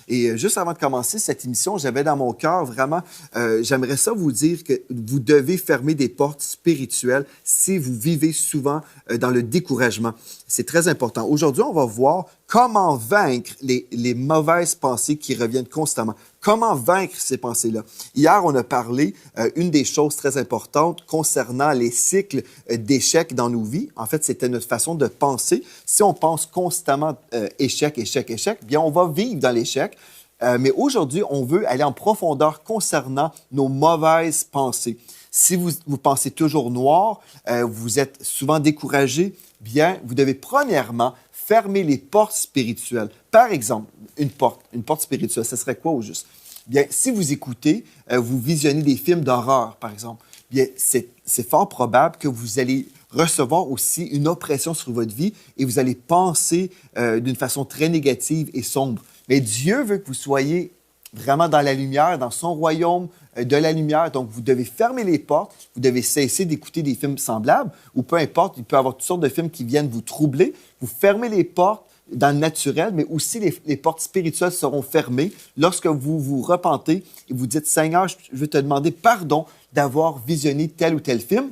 Et juste avant de commencer cette émission, j'avais dans mon cœur vraiment, j'aimerais ça vous dire que vous devez fermer des portes spirituelles si vous vivez souvent dans le découragement. C'est très important. Aujourd'hui, on va voir comment vaincre les mauvaises pensées qui reviennent constamment. Comment vaincre ces pensées-là? Hier, on a parlé une des choses très importantes concernant les cycles d'échecs dans nos vies. En fait, c'était notre façon de penser. Si on pense constamment échec, échec, échec, bien, on va vivre dans l'échec. Mais aujourd'hui, on veut aller en profondeur concernant nos mauvaises pensées. Si vous pensez toujours noir, vous êtes souvent découragé, bien, vous devez premièrement fermer les portes spirituelles. Par exemple, une porte spirituelle, ce serait quoi au juste? Bien, si vous écoutez, vous visionnez des films d'horreur, par exemple, bien, c'est fort probable que vous allez recevoir aussi une oppression sur votre vie et vous allez penser d'une façon très négative et sombre. Mais Dieu veut que vous soyez vraiment dans la lumière, dans son royaume de la lumière. Donc, vous devez fermer les portes, vous devez cesser d'écouter des films semblables ou peu importe, il peut y avoir toutes sortes de films qui viennent vous troubler. Vous fermez les portes dans le naturel, mais aussi les portes spirituelles seront fermées lorsque vous vous repentez et vous dites « Seigneur, je veux te demander pardon d'avoir visionné tel ou tel film ».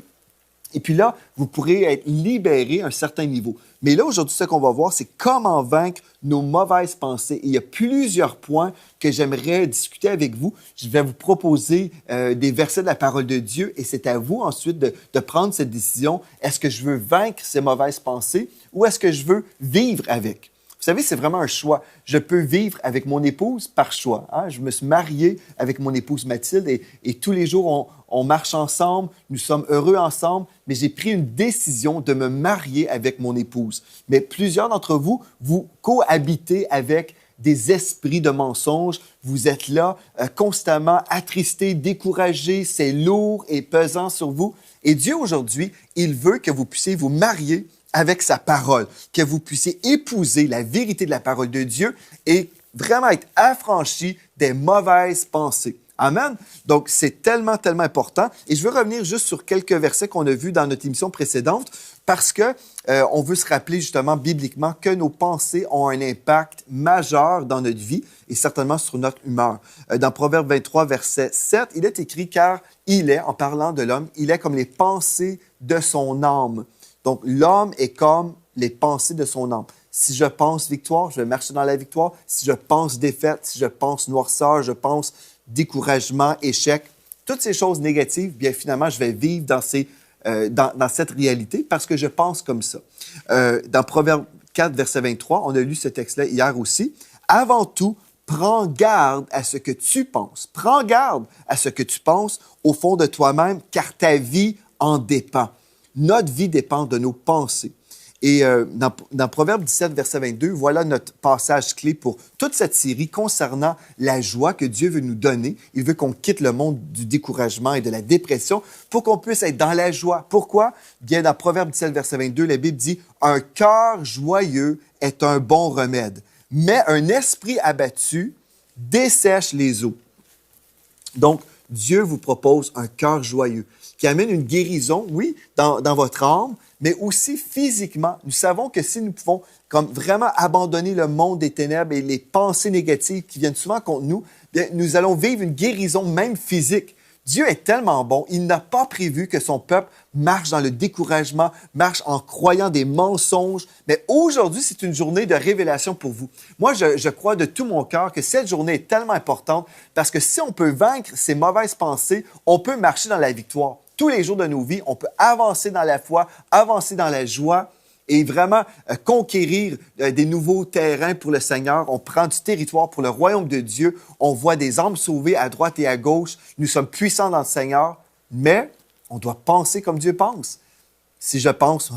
Et puis là, vous pourrez être libéré à un certain niveau. Mais là, aujourd'hui, ce qu'on va voir, c'est comment vaincre nos mauvaises pensées. Et il y a plusieurs points que j'aimerais discuter avec vous. Je vais vous proposer des versets de la parole de Dieu et c'est à vous ensuite de prendre cette décision. Est-ce que je veux vaincre ces mauvaises pensées ou est-ce que je veux vivre avec? Vous savez, c'est vraiment un choix. Je peux vivre avec mon épouse par choix. Hein? Je me suis marié avec mon épouse Mathilde et tous les jours, on marche ensemble, nous sommes heureux ensemble, mais j'ai pris une décision de me marier avec mon épouse. Mais plusieurs d'entre vous, vous cohabitez avec des esprits de mensonges. Vous êtes là constamment attristés, découragés, c'est lourd et pesant sur vous. Et Dieu, aujourd'hui, il veut que vous puissiez vous marier avec sa parole, que vous puissiez épouser la vérité de la parole de Dieu et vraiment être affranchi des mauvaises pensées. Amen. Donc, c'est tellement, tellement important. Et je veux revenir juste sur quelques versets qu'on a vus dans notre émission précédente parce que on veut se rappeler justement bibliquement que nos pensées ont un impact majeur dans notre vie et certainement sur notre humeur. Dans Proverbe 23, verset 7, il est écrit « Car il est, en parlant de l'homme, il est comme les pensées de son âme. » Donc, l'homme est comme les pensées de son âme. Si je pense victoire, je vais marcher dans la victoire. Si je pense défaite, si je pense noirceur, je pense découragement, échec, toutes ces choses négatives, bien finalement, je vais vivre dans cette réalité parce que je pense comme ça. Dans Proverbe 4, verset 23, on a lu ce texte-là hier aussi. « Avant tout, prends garde à ce que tu penses. Prends garde à ce que tu penses au fond de toi-même, car ta vie en dépend. » Notre vie dépend de nos pensées. Et dans Proverbe 17, verset 22, voilà notre passage clé pour toute cette série concernant la joie que Dieu veut nous donner. Il veut qu'on quitte le monde du découragement et de la dépression pour qu'on puisse être dans la joie. Pourquoi? Bien, dans Proverbe 17, verset 22, la Bible dit « Un cœur joyeux est un bon remède, mais un esprit abattu dessèche les eaux. » Donc, Dieu vous propose un cœur joyeux qui amène une guérison, oui, dans votre âme, mais aussi physiquement. Nous savons que si nous pouvons comme vraiment abandonner le monde des ténèbres et les pensées négatives qui viennent souvent contre nous, bien, nous allons vivre une guérison même physique. Dieu est tellement bon, il n'a pas prévu que son peuple marche dans le découragement, marche en croyant des mensonges. Mais aujourd'hui, c'est une journée de révélation pour vous. Moi, je crois de tout mon cœur que cette journée est tellement importante parce que si on peut vaincre ces mauvaises pensées, on peut marcher dans la victoire. Tous les jours de nos vies, on peut avancer dans la foi, avancer dans la joie et vraiment conquérir des nouveaux terrains pour le Seigneur. On prend du territoire pour le royaume de Dieu. On voit des âmes sauvées à droite et à gauche. Nous sommes puissants dans le Seigneur, mais on doit penser comme Dieu pense. Si je pense, oh,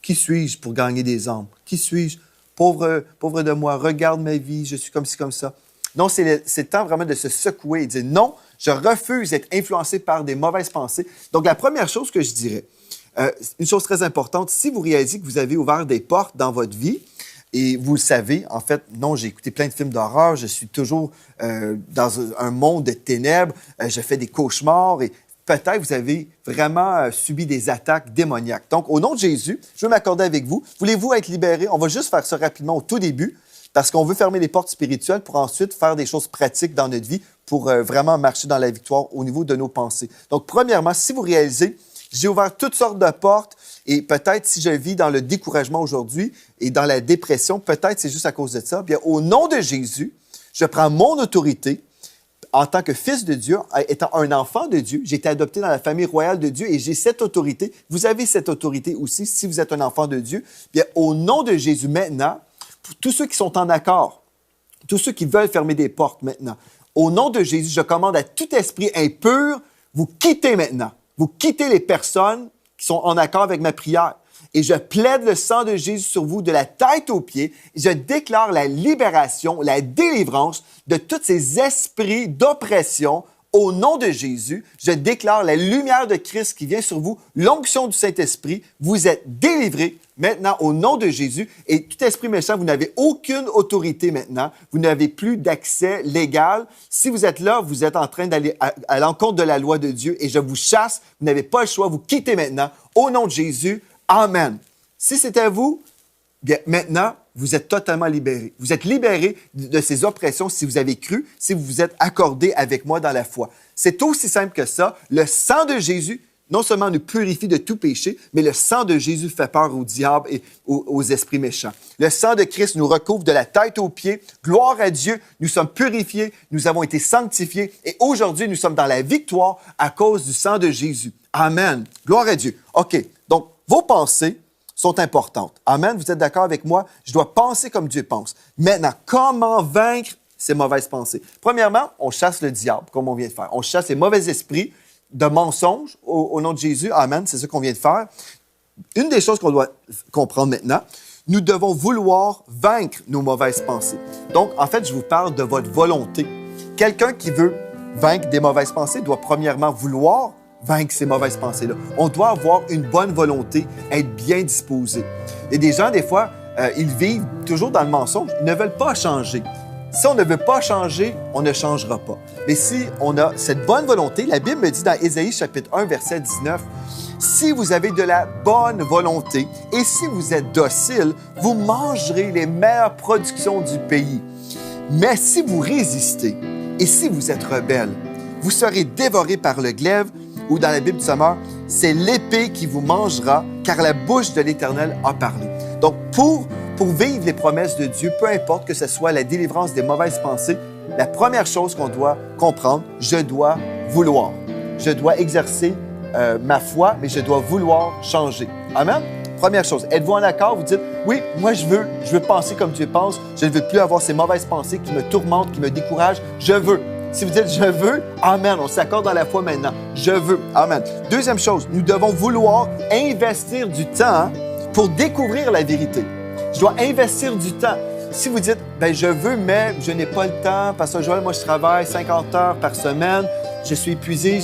qui suis-je pour gagner des âmes? Qui suis-je? Pauvre de moi, regarde ma vie, je suis comme ci, comme ça. Non, c'est le temps vraiment de se secouer et de dire non, je refuse d'être influencé par des mauvaises pensées. Donc, la première chose que je dirais, une chose très importante, si vous réalisez que vous avez ouvert des portes dans votre vie, et vous le savez, en fait, non, j'ai écouté plein de films d'horreur, je suis toujours dans un monde de ténèbres, je fais des cauchemars et peut-être vous avez vraiment subi des attaques démoniaques. Donc, au nom de Jésus, je veux m'accorder avec vous. Voulez-vous être libéré? On va juste faire ça rapidement au tout début. Parce qu'on veut fermer les portes spirituelles pour ensuite faire des choses pratiques dans notre vie pour vraiment marcher dans la victoire au niveau de nos pensées. Donc, premièrement, si vous réalisez, j'ai ouvert toutes sortes de portes et peut-être si je vis dans le découragement aujourd'hui et dans la dépression, peut-être c'est juste à cause de ça. Bien, au nom de Jésus, je prends mon autorité en tant que fils de Dieu, étant un enfant de Dieu. J'ai été adopté dans la famille royale de Dieu et j'ai cette autorité. Vous avez cette autorité aussi si vous êtes un enfant de Dieu. Bien, au nom de Jésus maintenant, pour tous ceux qui sont en accord, tous ceux qui veulent fermer des portes maintenant, au nom de Jésus, je commande à tout esprit impur, vous quittez maintenant. Vous quittez les personnes qui sont en accord avec ma prière. Et je plaide le sang de Jésus sur vous de la tête aux pieds. Et je déclare la libération, la délivrance de tous ces esprits d'oppression. Au nom de Jésus, je déclare la lumière de Christ qui vient sur vous, l'onction du Saint-Esprit. Vous êtes délivrés maintenant au nom de Jésus. Et tout esprit méchant, vous n'avez aucune autorité maintenant. Vous n'avez plus d'accès légal. Si vous êtes là, vous êtes en train d'aller à l'encontre de la loi de Dieu et je vous chasse. Vous n'avez pas le choix. Vous quittez maintenant. Au nom de Jésus, Amen. Si c'était vous, bien maintenant, vous êtes totalement libérés. Vous êtes libérés de ces oppressions si vous avez cru, si vous vous êtes accordé avec moi dans la foi. C'est aussi simple que ça. Le sang de Jésus, non seulement nous purifie de tout péché, mais le sang de Jésus fait peur au diable et aux esprits méchants. Le sang de Christ nous recouvre de la tête aux pieds. Gloire à Dieu, nous sommes purifiés, nous avons été sanctifiés et aujourd'hui, nous sommes dans la victoire à cause du sang de Jésus. Amen. Gloire à Dieu. OK, donc vos pensées sont importantes. Amen. Vous êtes d'accord avec moi? Je dois penser comme Dieu pense. Maintenant, comment vaincre ces mauvaises pensées? Premièrement, on chasse le diable, comme on vient de faire. On chasse les mauvais esprits de mensonges au nom de Jésus. Amen. C'est ce qu'on vient de faire. Une des choses qu'on doit comprendre maintenant, nous devons vouloir vaincre nos mauvaises pensées. Donc, en fait, je vous parle de votre volonté. Quelqu'un qui veut vaincre des mauvaises pensées doit premièrement vouloir vaincre ces mauvaises pensées-là. On doit avoir une bonne volonté, être bien disposé. Il y a des gens, des fois, ils vivent toujours dans le mensonge, ils ne veulent pas changer. Si on ne veut pas changer, on ne changera pas. Mais si on a cette bonne volonté, la Bible me dit dans Ésaïe chapitre 1, verset 19, « Si vous avez de la bonne volonté et si vous êtes docile, vous mangerez les meilleures productions du pays. Mais si vous résistez et si vous êtes rebelle, vous serez dévorés par le glaive. » Ou dans la Bible du Sommeur, c'est l'épée qui vous mangera, car la bouche de l'Éternel a parlé. Donc, pour vivre les promesses de Dieu, peu importe que ce soit la délivrance des mauvaises pensées, la première chose qu'on doit comprendre, je dois vouloir. Je dois exercer ma foi, mais je dois vouloir changer. Amen? Première chose, êtes-vous en accord? Vous dites, oui, moi je veux penser comme Dieu pense, je ne veux plus avoir ces mauvaises pensées qui me tourmentent, qui me découragent, je veux. Si vous dites « je veux », amen, on s'accorde dans la foi maintenant. Je veux, amen. Deuxième chose, nous devons vouloir investir du temps pour découvrir la vérité. Je dois investir du temps. Si vous dites « je veux, mais je n'ai pas le temps, Pasteur Joël, moi je travaille 50 heures par semaine, je suis épuisé. »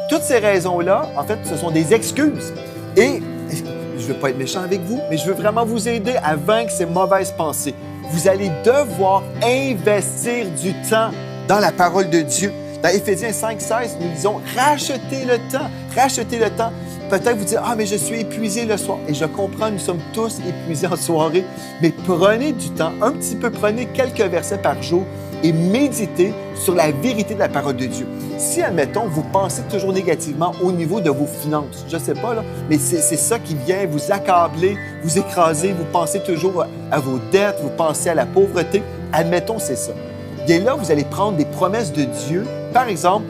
Toutes ces raisons-là, en fait, ce sont des excuses. Et je ne veux pas être méchant avec vous, mais je veux vraiment vous aider à vaincre ces mauvaises pensées. Vous allez devoir investir du temps dans la parole de Dieu. Dans Éphésiens 5, 16, nous disons « Rachetez le temps. » Rachetez le temps. Peut-être vous dites « Ah, mais je suis épuisé le soir. » Et je comprends, nous sommes tous épuisés en soirée. Mais prenez du temps, un petit peu, prenez quelques versets par jour et méditez sur la vérité de la parole de Dieu. Si, admettons, vous pensez toujours négativement au niveau de vos finances, je ne sais pas, là, mais c'est ça qui vient vous accabler, vous écraser, vous pensez toujours à vos dettes, vous pensez à la pauvreté, admettons, c'est ça. Bien là, vous allez prendre des promesses de Dieu, par exemple,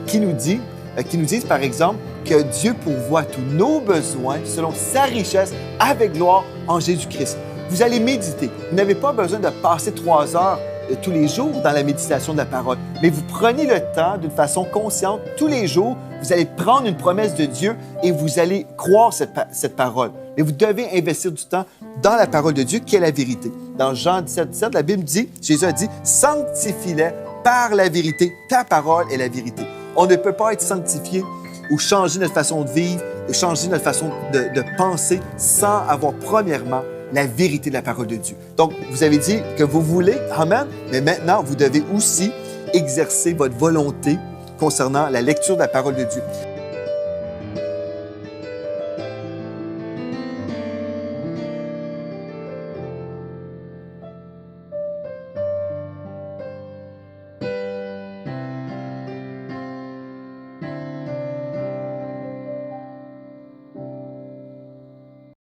qui nous disent, par exemple, que Dieu pourvoit tous nos besoins selon sa richesse avec gloire en Jésus-Christ. Vous allez méditer. Vous n'avez pas besoin de passer 3 heures tous les jours dans la méditation de la parole, mais vous prenez le temps d'une façon consciente tous les jours. Vous allez prendre une promesse de Dieu et vous allez croire cette parole. Mais vous devez investir du temps dans la parole de Dieu qui est la vérité. Dans Jean 17, 17, la Bible dit, Jésus a dit, « Sanctifie-les par la vérité, ta parole est la vérité. » On ne peut pas être sanctifié ou changer notre façon de vivre, changer notre façon de penser sans avoir premièrement la vérité de la parole de Dieu. Donc, vous avez dit que vous voulez, amen, mais maintenant, vous devez aussi exercer votre volonté concernant la lecture de la parole de Dieu.